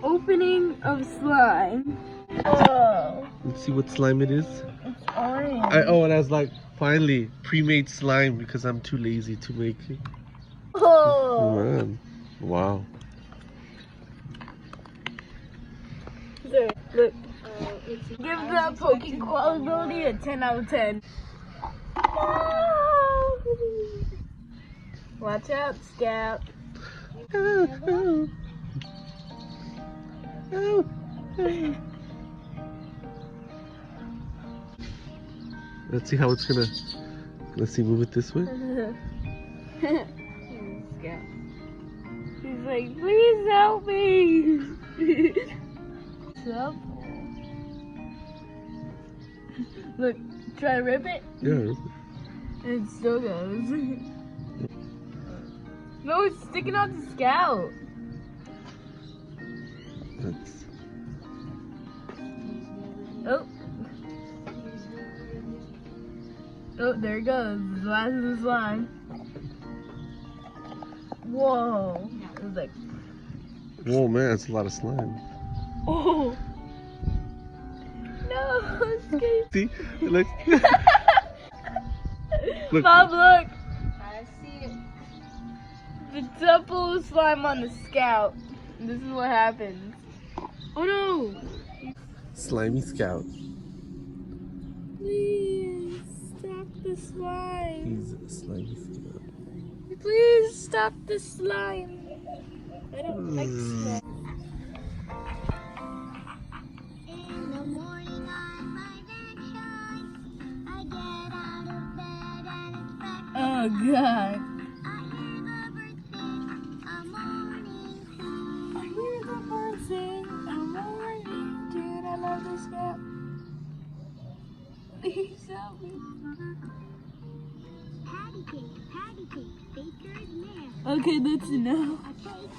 opening of slime. Oh, Let's see what slime it is. it's orange. And I was like, finally, pre-made slime because I'm too lazy to make it. Oh. Man. Wow. There, look. Give the poking quality a 10 out of 10. No. Watch out, Scout. Let's see how it's gonna. Let's see, move it this way. Scout. He's like, please help me. So, look, try to rip it. Yeah. It still goes. No, it's sticking out the Scout. That's. Oh. Oh, there it goes. The last of the slime. Whoa. It was like, Whoa, man, that's a lot of slime. oh. No, I'm scared. See? Look. Look. Bob, look. I see it. The double of slime on the Scout. This is what happens. Oh no. Slimy Scout. Please stop the slime. He's a slimy Scout. Please stop the slime. I don't like slime. In the morning I rise and shine. I get out of bed and it's breakfast. Oh god. I hear the birds sing a morning song. I hear the birds sing a morning tune. I love the Scout. Please help me. Patty cake, baker's man. Okay, that's enough. A cake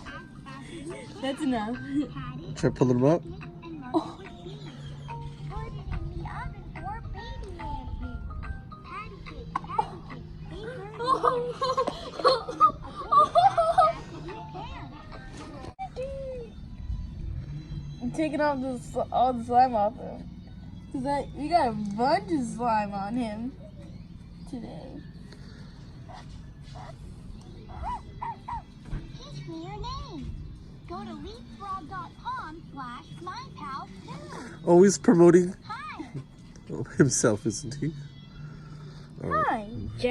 as you wish. That's enough. Patty, Try pulling them up. and mother with beans. Put it in the oven for baby man. Patty cake, baker's I'm taking off all the slime off him. Cause we got a bunch of slime on him today. Teach me your name. Go to leapfrog.com/slimepal2. Always promoting Hi. himself, isn't he? All right. Hi, Jack.